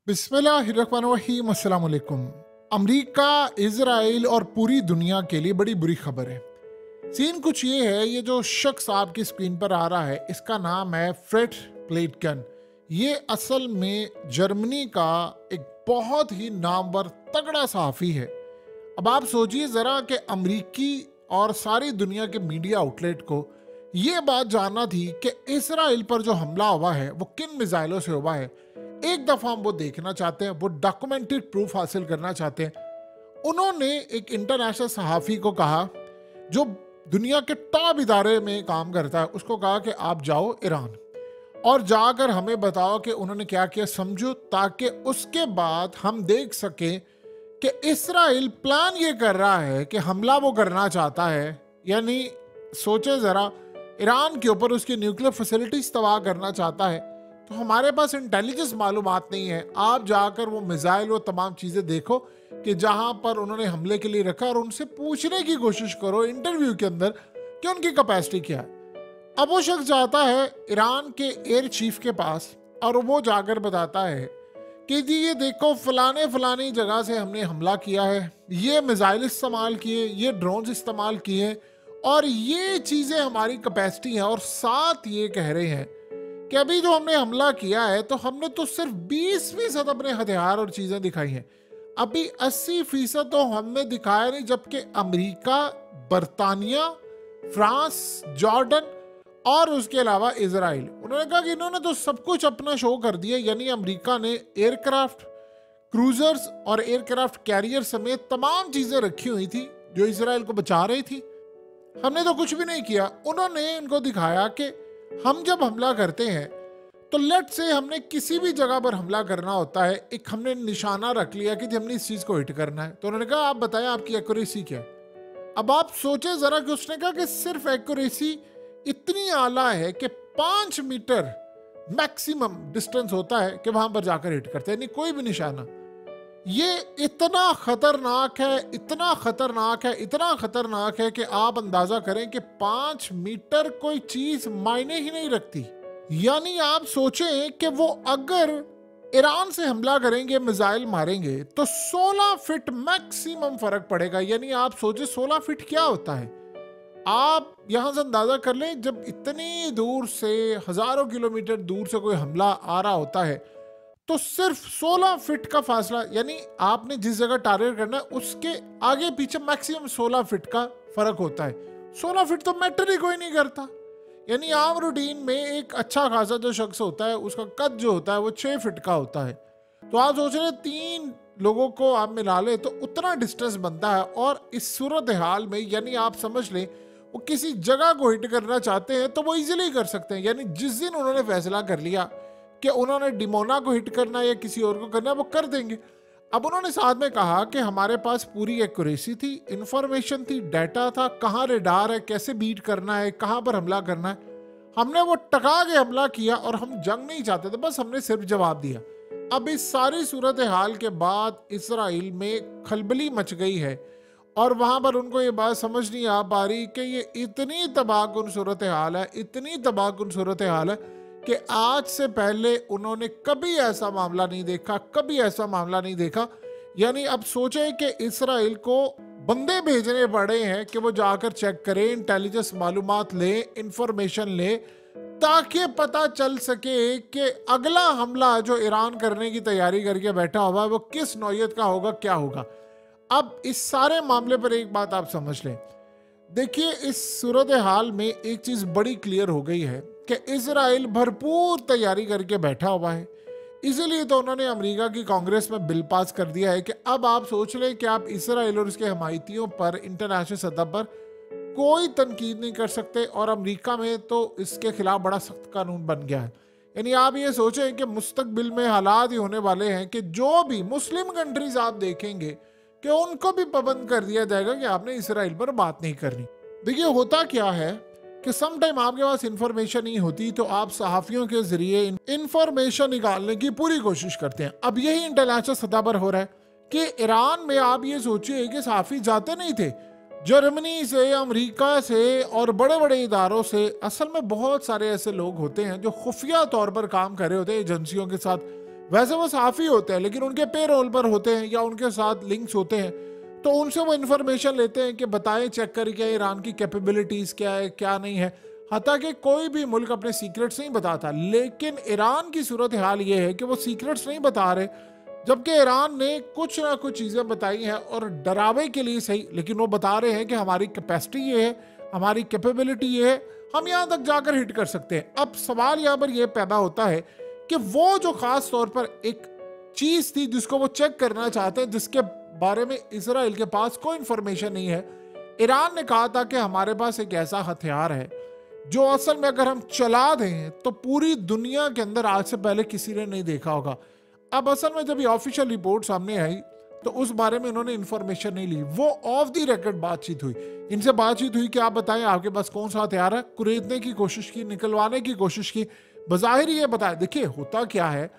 बिस्मिल्लाहिर्रहमानिर्रहीम। अस्सलाम वालेकुम। अमेरिका, इजराइल और पूरी दुनिया के लिए बड़ी बुरी खबर है। सीन कुछ ये है, ये जो शख्स आपकी स्क्रीन पर आ रहा है, इसका नाम है फ्रेड प्लेटकन। ये असल में जर्मनी का एक बहुत ही नामवर तगड़ा सहाफ़ी है। अब आप सोचिए ज़रा कि अमरीकी और सारी दुनिया के मीडिया आउटलेट को ये बात जानना थी कि इसराइल पर जो हमला हुआ है वो किन मिसाइलों से हुआ है। एक दफ़ा हम वो देखना चाहते हैं, वो डॉक्यूमेंटेड प्रूफ हासिल करना चाहते हैं। उन्होंने एक इंटरनेशनल सहाफ़ी को कहा, जो दुनिया के टॉप इदारे में काम करता है, उसको कहा कि आप जाओ ईरान और जाकर हमें बताओ कि उन्होंने क्या किया, समझो, ताकि उसके बाद हम देख सकें कि इसराइल प्लान ये कर रहा है कि हमला वो करना चाहता है। यानी सोचे ज़रा, ईरान के ऊपर उसकी न्यूक्लियर फैसिलिटीज तबाह करना चाहता है। तो हमारे पास इंटेलिजेंस मालूमात नहीं है। आप जाकर वो मिसाइल, वो तमाम चीज़ें देखो कि जहां पर उन्होंने हमले के लिए रखा, और उनसे पूछने की कोशिश करो इंटरव्यू के अंदर कि उनकी कैपेसिटी क्या है। अब वो शख्स जाता है ईरान के एयर चीफ के पास और वो जाकर बताता है कि जी ये देखो, फलाने फलानी जगह से हमने हमला किया है, ये मिसाइल इस्तेमाल किए, ये ड्रोन्स इस्तेमाल किए और ये चीज़ें हमारी कैपेसिटी है। और साथ ये कह रहे हैं कि अभी जो हमने हमला किया है तो हमने तो सिर्फ 20% अपने हथियार और चीज़ें दिखाई हैं, अभी 80% तो हमने दिखाया नहीं। जबकि अमेरिका, बरतानिया, फ्रांस, जॉर्डन और उसके अलावा इजराइल, उन्होंने कहा कि इन्होंने तो सब कुछ अपना शो कर दिया। यानी अमेरिका ने एयरक्राफ्ट, क्रूजर्स और एयरक्राफ्ट कैरियर समेत तमाम चीज़ें रखी हुई थी जो इसराइल को बचा रही थी। हमने तो कुछ भी नहीं किया। उन्होंने इनको दिखाया कि हम जब हमला करते हैं तो लेट से हमने किसी भी जगह पर हमला करना होता है, एक हमने निशाना रख लिया कि हमने इस चीज़ को हिट करना है। तो उन्होंने कहा आप बताएं आपकी एक्यूरेसी क्या है। अब आप सोचे ज़रा कि उसने कहा कि सिर्फ एक्यूरेसी इतनी आला है कि 5 मीटर मैक्सिमम डिस्टेंस होता है कि वहां पर जाकर हिट करते हैं, नहीं कोई भी निशाना। ये इतना खतरनाक है, इतना खतरनाक है, इतना खतरनाक है कि आप अंदाजा करें कि 5 मीटर कोई चीज मायने ही नहीं रखती। यानी आप सोचें कि वो अगर ईरान से हमला करेंगे, मिसाइल मारेंगे, तो 16 फीट मैक्सिमम फर्क पड़ेगा। यानी आप सोचें 16 फीट क्या होता है। आप यहां से अंदाजा कर लें, जब इतनी दूर से, हजारों किलोमीटर दूर से कोई हमला आ रहा होता है तो सिर्फ 16 फीट का फासला, यानी आपने जिस जगह टारगेट करना है उसके आगे पीछे मैक्सिमम 16 फीट का फर्क होता है। 16 फीट तो मैटर ही कोई नहीं करता। यानी आम रूटीन में एक अच्छा खासा जो शख्स होता है उसका कद जो होता है वो 6 फीट का होता है। तो आप सोच रहे 3 लोगों को आप मिला ले तो उतना डिस्टेंस बनता है। और इस सूरत हाल में यानी आप समझ लें वो किसी जगह को हिट करना चाहते हैं तो वो इजीली कर सकते हैं। यानी जिस दिन उन्होंने फैसला कर लिया कि उन्होंने डिमोना को हिट करना है या किसी और को करना है, वो कर देंगे। अब उन्होंने साथ में कहा कि हमारे पास पूरी एक्यूरेसी थी, इंफॉर्मेशन थी, डाटा था, कहाँ रेडार है, कैसे बीट करना है, कहाँ पर हमला करना है। हमने वो टका के हमला किया और हम जंग नहीं चाहते थे, बस हमने सिर्फ जवाब दिया। अब इस सारी सूरत हाल के बाद इसराइल में खलबली मच गई है और वहां पर उनको ये बात समझ नहीं आ पा रही कि ये इतनी तबाहकुन सूरत हाल है, इतनी तबाहकुन सूरत हाल है कि आज से पहले उन्होंने कभी ऐसा मामला नहीं देखा, कभी ऐसा मामला नहीं देखा। यानी अब सोचें कि इसराइल को बंदे भेजने पड़े हैं कि वो जाकर चेक करें, इंटेलिजेंस मालूमात ले, इंफॉर्मेशन ले, ताकि पता चल सके कि अगला हमला जो ईरान करने की तैयारी करके बैठा हुआ है वो किस नौयत का होगा, क्या होगा। अब इस सारे मामले पर एक बात आप समझ लें। देखिए, इस सूरत हाल में एक चीज़ बड़ी क्लियर हो गई है कि इजराइल भरपूर तैयारी करके बैठा हुआ है। इसीलिए तो उन्होंने अमेरिका की कांग्रेस में बिल पास कर दिया है कि अब आप सोच लें कि आप इसराइल और उसके हमायतियों पर इंटरनेशनल सतह पर कोई तनकीद नहीं कर सकते। और अमेरिका में तो इसके खिलाफ बड़ा सख्त कानून बन गया है। यानी आप ये सोचें कि मुस्तकबिल में हालात ही होने वाले हैं कि जो भी मुस्लिम कंट्रीज आप देखेंगे कि उनको भी पाबंद कर दिया जाएगा कि आपने इसराइल पर बात नहीं करनी। देखिए, होता क्या है कि सम टाइम आपके पास इंफॉर्मेशन नहीं होती तो आप सहाफ़ियों के जरिए इंफॉर्मेशन निकालने की पूरी कोशिश करते हैं। अब यही इंटरनेशनल सतह पर हो रहा है कि ईरान में आप ये सोचिए कि सहाफ़ी जाते नहीं थे जर्मनी से, अमेरिका से और बड़े बड़े इदारों से। असल में बहुत सारे ऐसे लोग होते हैं जो खुफिया तौर पर काम कर रहे होते हैं एजेंसियों के साथ, वैसे वो सहाफ़ी होते हैं लेकिन उनके पे रोल पर होते हैं या उनके साथ लिंक्स होते हैं, तो उनसे वो इन्फॉर्मेशन लेते हैं कि बताएं, चेक करें क्या ईरान की कैपेबिलिटीज़ क्या है क्या नहीं है। हत्ता कि कोई भी मुल्क अपने सीक्रेट्स नहीं बताता, लेकिन ईरान की सूरत हाल ये है कि वो सीक्रेट्स नहीं बता रहे, जबकि ईरान ने कुछ ना कुछ चीज़ें बताई हैं और डरावे के लिए सही, लेकिन वो बता रहे हैं कि हमारी कैपेसिटी ये है, हमारी कैपेबिलिटी ये है, हम यहाँ तक जाकर हिट कर सकते हैं। अब सवाल यहाँ पर यह पैदा होता है कि वो जो ख़ास तौर पर एक चीज़ थी जिसको वो चेक करना चाहते हैं, जिसके बारे में इसराइल के पास कोई इंफॉर्मेशन नहीं है। ईरान ने कहा था कि हमारे पास एक ऐसा हथियार है जो असल में अगर हम चला दें तो पूरी दुनिया के अंदर आज से पहले किसी ने नहीं देखा होगा। अब असल में जब ये ऑफिशियल रिपोर्ट सामने आई तो उस बारे में इन्होंने इन्फॉर्मेशन नहीं ली, वो ऑफ द रिकॉर्ड बातचीत हुई। इनसे बातचीत हुई कि आप बताएं आपके पास कौन सा हथियार है, कुरेदने की कोशिश की, निकलवाने की कोशिश की, बज़ाहिर ये बताया। देखिए होता क्या है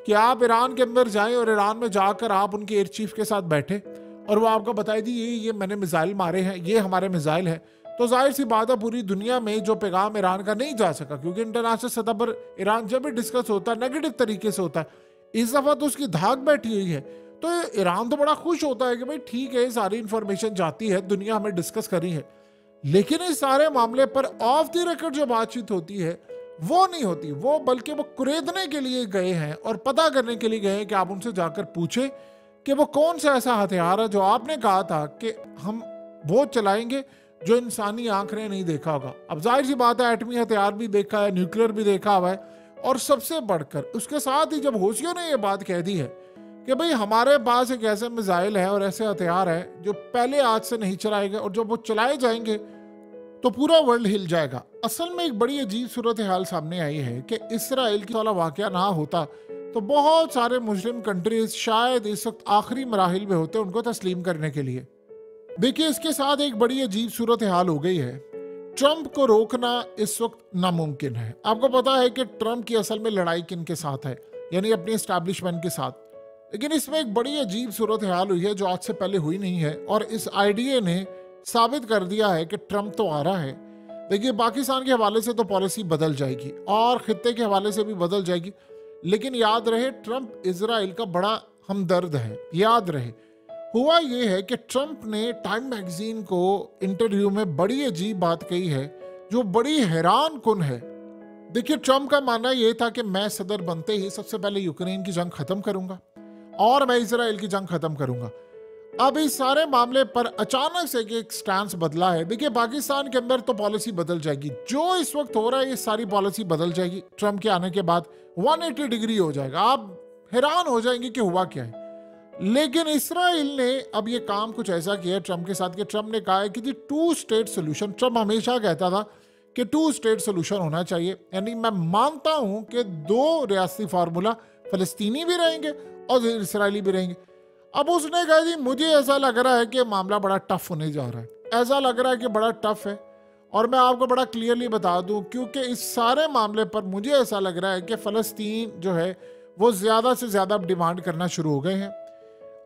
कि आप ईरान के अंदर जाएं और ईरान में जाकर आप उनके एयर चीफ के साथ बैठे और वो आपको बताए दी ये मैंने मिसाइल मारे हैं, ये हमारे मिसाइल है, तो जाहिर सी बात है पूरी दुनिया में जो पैगाम ईरान का नहीं जा सका, क्योंकि इंटरनेशनल सतह पर ईरान जब भी डिस्कस होता है नेगेटिव तरीके से होता है। इस दफा तो उसकी धाक बैठी हुई है, तो ईरान तो बड़ा खुश होता है कि भाई ठीक है सारी इंफॉर्मेशन जाती है, दुनिया हमें डिस्कस करी है। लेकिन इस सारे मामले पर ऑफ द रिकॉर्ड जो बातचीत होती है वो नहीं होती, वो बल्कि वो कुरेदने के लिए गए हैं और पता करने के लिए गए हैं कि आप उनसे जाकर पूछे कि वो कौन सा ऐसा हथियार है जो आपने कहा था कि हम वो चलाएंगे जो इंसानी आंख ने नहीं देखा होगा। अब जाहिर सी बात है एटमी हथियार भी देखा है, न्यूक्लियर भी देखा हुआ है, और सबसे बढ़कर उसके साथ ही जब होशियों ने ये बात कह दी है कि भाई हमारे पास एक ऐसे मिसाइल है और ऐसे हथियार है जो पहले आज से नहीं चलाएंगे और जब वो चलाए जाएंगे तो पूरा वर्ल्ड हिल जाएगा। असल में एक बड़ी अजीब सूरत हाल सामने आई है कि इसराइल की वाला वाकया ना होता तो बहुत सारे मुस्लिम कंट्रीज शायद इस वक्त आखिरी मराहिल में होते उनको तस्लीम करने के लिए। देखिए इसके साथ एक बड़ी अजीब सूरत हाल हो गई है। ट्रंप को रोकना इस वक्त नामुमकिन है। आपको पता है कि ट्रंप की असल में लड़ाई किन के साथ है, यानी अपनी एस्टैब्लिशमेंट के साथ। लेकिन इसमें एक बड़ी अजीब सूरत हाल हुई है जो आज से पहले हुई नहीं है, और इस आईडीए ने साबित कर दिया है कि ट्रंप तो आ रहा है। देखिए पाकिस्तान के हवाले से तो पॉलिसी बदल जाएगी और खित्ते के हवाले से भी बदल जाएगी, लेकिन याद रहे ट्रंप इजराइल का बड़ा हमदर्द है। याद रहे हुआ ये है कि ट्रंप ने टाइम मैगजीन को इंटरव्यू में बड़ी अजीब बात कही है जो बड़ी हैरान कुन है। देखिए ट्रंप का मानना ये था कि मैं सदर बनते ही सबसे पहले यूक्रेन की जंग खत्म करूंगा और मैं इजराइल की जंग खत्म करूंगा। अब इस सारे मामले पर अचानक से एक स्टैंस बदला है। देखिए पाकिस्तान के अंदर तो पॉलिसी बदल जाएगी, जो इस वक्त हो रहा है ये सारी पॉलिसी बदल जाएगी। ट्रंप के आने के बाद 180 डिग्री हो जाएगा, आप हैरान हो जाएंगे कि हुआ क्या है। लेकिन इसराइल ने अब ये काम कुछ ऐसा किया है ट्रंप के साथ कि ट्रंप ने कहा है कि जी 2 स्टेट सोल्यूशन, ट्रंप हमेशा कहता था कि 2 स्टेट सोल्यूशन होना चाहिए, यानी मैं मानता हूं कि 2 रियासती फार्मूला, फलस्तीनी भी रहेंगे और इसराइली भी रहेंगे। अब उसने कहा जी मुझे ऐसा लग रहा है कि मामला बड़ा टफ होने जा रहा है, ऐसा लग रहा है कि बड़ा टफ है, और मैं आपको बड़ा क्लियरली बता दूं क्योंकि इस सारे मामले पर मुझे ऐसा लग रहा है कि फ़लस्तीन जो है वो ज़्यादा से ज़्यादा डिमांड करना शुरू हो गए हैं,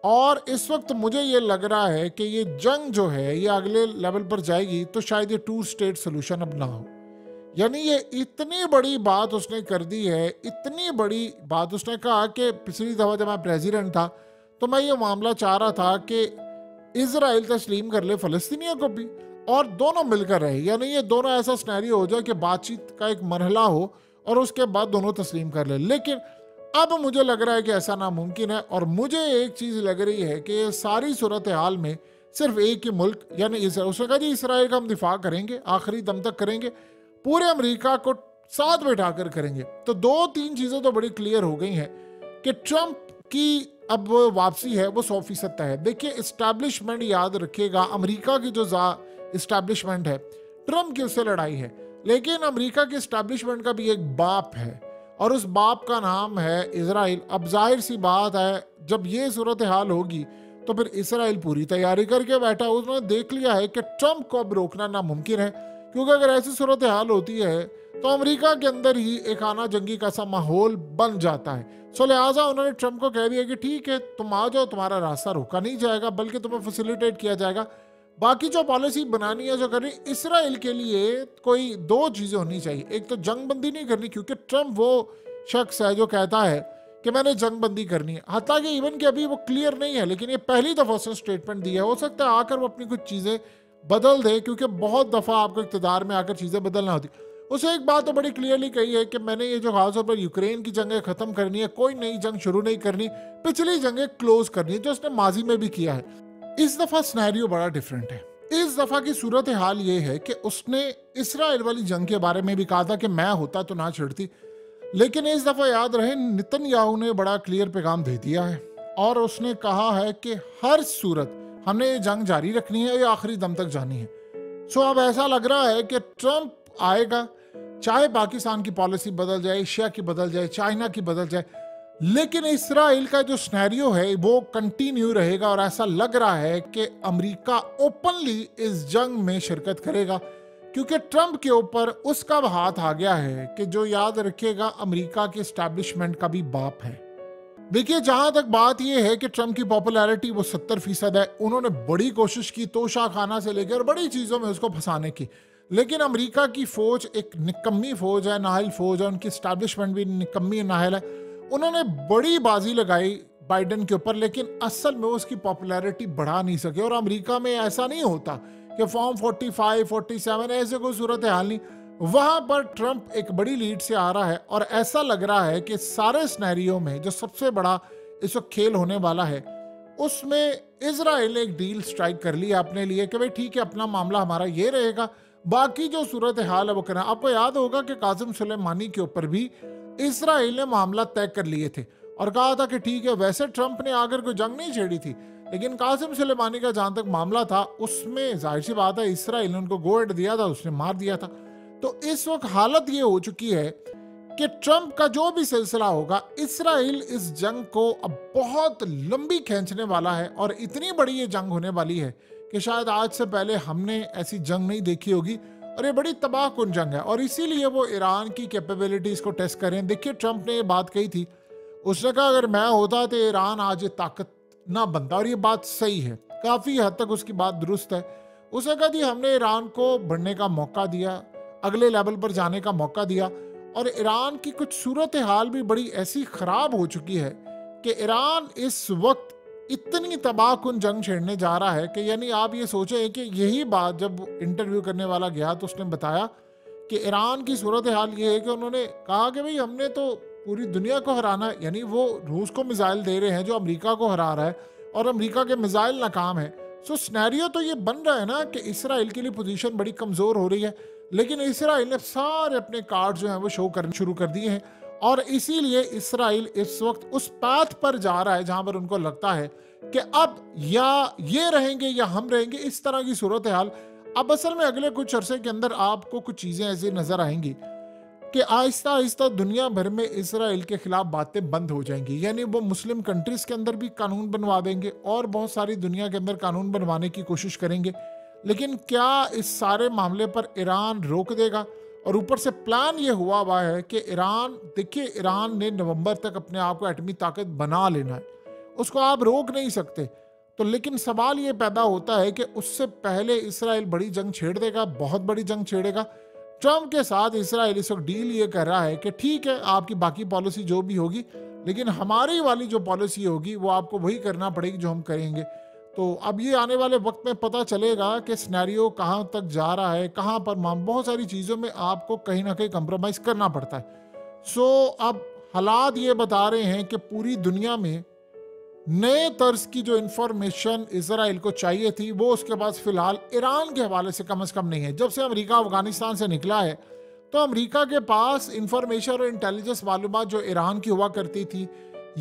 और इस वक्त मुझे ये लग रहा है कि ये जंग जो है ये अगले लेवल पर जाएगी तो शायद ये 2 स्टेट सोल्यूशन अब ना हो। यानी ये इतनी बड़ी बात उसने कर दी है, इतनी बड़ी बात उसने कहा कि पिछली दफ़ा जब मैं प्रेसिडेंट था तो मैं ये मामला चाह रहा था कि इजराइल तस्लीम कर ले फ़लस्तीनियों को भी और दोनों मिलकर रहे, यानी ये दोनों ऐसा सिनेरियो हो जाए कि बातचीत का एक मरहला हो और उसके बाद दोनों तस्लीम कर ले। लेकिन अब मुझे लग रहा है कि ऐसा नामुमकिन है, और मुझे एक चीज़ लग रही है कि सारी सूरत हाल में सिर्फ एक ही मुल्क यानी इसराइल, उसने कहा जी इसराइल का हम दिफा करेंगे, आखिरी दम तक करेंगे, पूरे अमेरिका को साथ बैठाकर करेंगे। तो 2-3 चीज़ें तो बड़ी क्लियर हो गई हैं कि ट्रंप की अब वापसी है वो 100% तय है। देखिए इस्टेब्लिशमेंट याद रखिएगा, अमेरिका की जो इस्टेब्लिशमेंट है ट्रंप की उससे लड़ाई है, लेकिन अमेरिका की इस्टेब्लिशमेंट का भी एक बाप है और उस बाप का नाम है इसराइल। अब जाहिर सी बात है जब ये सूरत हाल होगी तो फिर इसराइल पूरी तैयारी करके बैठा, उसने देख लिया है कि ट्रंप को अब रोकना नामुमकिन है, क्योंकि अगर ऐसी सूरत हाल होती है तो अमेरिका के अंदर ही एक आना जंगी का सा माहौल बन जाता है। सो लिहाजा उन्होंने ट्रंप को कह दिया कि ठीक है तुम आ जाओ, तुम्हारा रास्ता रोका नहीं जाएगा बल्कि तुम्हें फैसिलिटेट किया जाएगा। बाकी जो पॉलिसी बनानी है जो करनी, इसराइल के लिए कोई 2 चीज़ें होनी चाहिए। एक तो जंग बंदी नहीं करनी, क्योंकि ट्रंप वो शख्स है जो कहता है कि मैंने जंग बंदी करनी है। हालांकि इवन कि अभी वो क्लियर नहीं है, लेकिन ये पहली दफ़ा उसने स्टेटमेंट दी है। हो सकता है आकर वो अपनी कुछ चीज़ें बदल दे, क्योंकि बहुत दफ़ा आपको इक़्तिदार में आकर चीज़ें बदलना होती। उसे एक बात तो बड़ी क्लियरली कही है कि मैंने ये जो खासतौर पर यूक्रेन की जंगें ख़त्म करनी है, कोई नई जंग शुरू नहीं करनी, पिछली जंगें क्लोज करनी है, जो उसने माजी में भी किया है। इस दफ़ा सिनेरियो बड़ा डिफरेंट है। इस दफ़ा की सूरत हाल ये है कि उसने इसराइल वाली जंग के बारे में भी कहा था कि मैं होता तो ना छिड़ती, लेकिन इस दफ़ा याद रहे नेतन्याहू ने बड़ा क्लियर पैगाम दे दिया है और उसने कहा है कि हर सूरत हमने ये जंग जारी रखनी है, ये आखिरी दम तक जानी है। सो अब ऐसा लग रहा है कि ट्रंप आएगा, चाहे पाकिस्तान की पॉलिसी बदल जाए, एशिया की बदल जाए, चाइना की बदल जाए, लेकिन इसराइल का जो सिनेरियो है वो कंटिन्यू रहेगा। और ऐसा लग रहा है कि अमेरिका ओपनली इस जंग में शिरकत करेगा, क्योंकि ट्रंप के ऊपर उसका हाथ आ गया है कि जो याद रखेगा अमेरिका के एस्टैब्लिशमेंट का भी बाप है। देखिए, जहां तक बात यह है कि ट्रंप की पॉपुलैरिटी वो 70% है। उन्होंने बड़ी कोशिश की तोशा खाना से लेकर बड़ी चीजों में उसको फंसाने की, लेकिन अमेरिका की फौज एक निकम्मी फौज है, नाहल फौज है, उनकी एस्टैब्लिशमेंट भी निकम्मी नाहल है। उन्होंने बड़ी बाजी लगाई बाइडन के ऊपर, लेकिन असल में उसकी पॉपुलैरिटी बढ़ा नहीं सके। और अमेरिका में ऐसा नहीं होता कि फॉर्म 45, 47 ऐसे कोई सूरत हाल नहीं। वहां पर ट्रंप एक बड़ी लीड से आ रहा है और ऐसा लग रहा है कि सारे सिनेरियो में जो सबसे बड़ा इस वक्त खेल होने वाला है, उसमें इजराइल ने एक डील स्ट्राइक कर लिया अपने लिए कि भाई ठीक है, अपना मामला हमारा ये रहेगा, बाकी जो सूरत हाल है वो करना। आपको याद होगा कि कासिम सुलेमानी के ऊपर भी इजराइल ने मामला तय कर लिए थे और कहा था कि ठीक है, वैसे ट्रंप ने आकर कोई जंग नहीं छेड़ी थी, लेकिन कासिम सुलेमानी का जहां तक मामला था उसमें जाहिर सी बात है इसराइल ने उनको गो अहेड दिया था, उसने मार दिया था। तो इस वक्त हालत ये हो चुकी है कि ट्रंप का जो भी सिलसिला होगा, इसराइल इस जंग को अब बहुत लंबी खींचने वाला है और इतनी बड़ी ये जंग होने वाली है कि शायद आज से पहले हमने ऐसी जंग नहीं देखी होगी और ये बड़ी तबाहकुन जंग है। और इसीलिए वो ईरान की कैपेबिलिटीज को टेस्ट करें। देखिए, ट्रंप ने ये बात कही थी, उसने कहा अगर मैं होता तो ईरान आज ये ताकत ना बनता, और ये बात सही है, काफी हद तक उसकी बात दुरुस्त है। उसने कहा थी हमने ईरान को बढ़ने का मौका दिया, अगले लेवल पर जाने का मौका दिया, और ईरान की कुछ सूरत हाल भी बड़ी ऐसी खराब हो चुकी है कि ईरान इस वक्त इतनी तबाहकुन जंग छेड़ने जा रहा है कि यानी आप ये सोचें कि यही बात जब इंटरव्यू करने वाला गया तो उसने बताया कि ईरान की सूरत हाल ये है कि उन्होंने कहा कि भाई हमने तो पूरी दुनिया को हराना है, यानी वो रूस को मिसाइल दे रहे हैं जो अमेरिका को हरा रहा है और अमेरिका के मिसाइल नाकाम है। सो सिनेरियो तो ये बन रहा है ना कि इसराइल के लिए पोजीशन बड़ी कमज़ोर हो रही है, लेकिन इसराइल ने सारे अपने कार्ड जो हैं वो शो करने शुरू कर दिए हैं और इसीलिए इसराइल इस वक्त उस पाथ पर जा रहा है जहां पर उनको लगता है कि अब या ये रहेंगे या हम रहेंगे, इस तरह की सूरत हाल। अब असल में अगले कुछ अरसे के अंदर आपको कुछ चीज़ें ऐसी नज़र आएंगी कि आहिस्ता आहिस्ता दुनिया भर में इसराइल के खिलाफ बातें बंद हो जाएंगी, यानी वो मुस्लिम कंट्रीज़ के अंदर भी कानून बनवा देंगे और बहुत सारी दुनिया के अंदर कानून बनवाने की कोशिश करेंगे। लेकिन क्या इस सारे मामले पर ईरान रोक देगा? और ऊपर से प्लान ये हुआ है कि ईरान, देखिए ईरान ने नवंबर तक अपने आप को एटमी ताकत बना लेना है, उसको आप रोक नहीं सकते। तो लेकिन सवाल ये पैदा होता है कि उससे पहले इसराइल बड़ी जंग छेड़ देगा, बहुत बड़ी जंग छेड़ेगा। ट्रंप के साथ इसराइल इस वक्त डील ये कर रहा है कि ठीक है, आपकी बाकी पॉलिसी जो भी होगी, लेकिन हमारी वाली जो पॉलिसी होगी वो आपको वही करना पड़ेगी जो हम करेंगे। तो अब ये आने वाले वक्त में पता चलेगा कि सिनेरियो कहाँ तक जा रहा है, कहाँ पर बहुत सारी चीज़ों में आपको कहीं ना कहीं कंप्रोमाइज़ करना पड़ता है। सो अब हालात ये बता रहे हैं कि पूरी दुनिया में नए तर्ज की जो इंफॉर्मेशन इसराइल को चाहिए थी वो उसके पास फिलहाल ईरान के हवाले से कम नहीं है। जब से अमेरिका अफगानिस्तान से निकला है तो अमेरिका के पास इंफॉर्मेशन और इंटेलिजेंस मालूमात जो ईरान की हुआ करती थी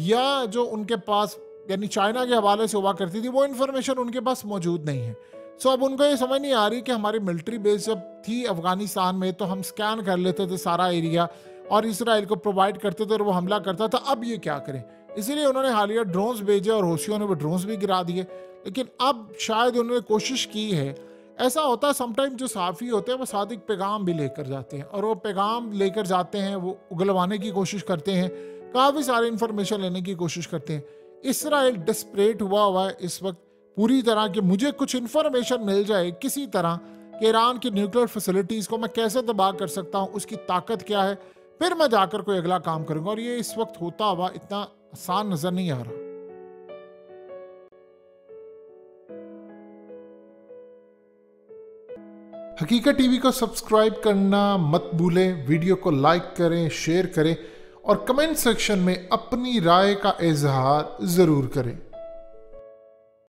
या जो उनके पास यानी चाइना के हवाले से हुआ करती थी, वो इन्फॉर्मेशन उनके पास मौजूद नहीं है। सो अब उनको ये समझ नहीं आ रही कि हमारी मिलिट्री बेस जब थी अफगानिस्तान में तो हम स्कैन कर लेते थे सारा एरिया और इसराइल को प्रोवाइड करते थे और वो हमला करता था, अब ये क्या करें। इसीलिए उन्होंने हालिया ड्रोन्स भेजे और होशियों ने वो ड्रोन्स भी गिरा दिए। लेकिन अब शायद उन्होंने कोशिश की है, ऐसा होता है समटाइम जो सहाफ़ी होते हैं वो सादिक पैगाम भी लेकर जाते हैं और वो पैगाम लेकर जाते हैं, वो उगलवाने की कोशिश करते हैं, काफ़ी सारी इंफॉर्मेशन लेने की कोशिश करते हैं। इसराइल डिस्परेट हुआ है इस वक्त पूरी तरह कि मुझे कुछ इंफॉर्मेशन मिल जाए किसी तरह कि ईरान की न्यूक्लियर फैसिलिटीज़ को मैं कैसे तबाह कर सकता हूँ, उसकी ताकत क्या है, फिर मैं जाकर कोई अगला काम करूंगा, और ये इस वक्त होता हुआ इतना आसान नजर नहीं आ रहा। हकीकत टीवी को सब्सक्राइब करना मत भूलें, वीडियो को लाइक करें, शेयर करें और कमेंट सेक्शन में अपनी राय का इजहार जरूर करें।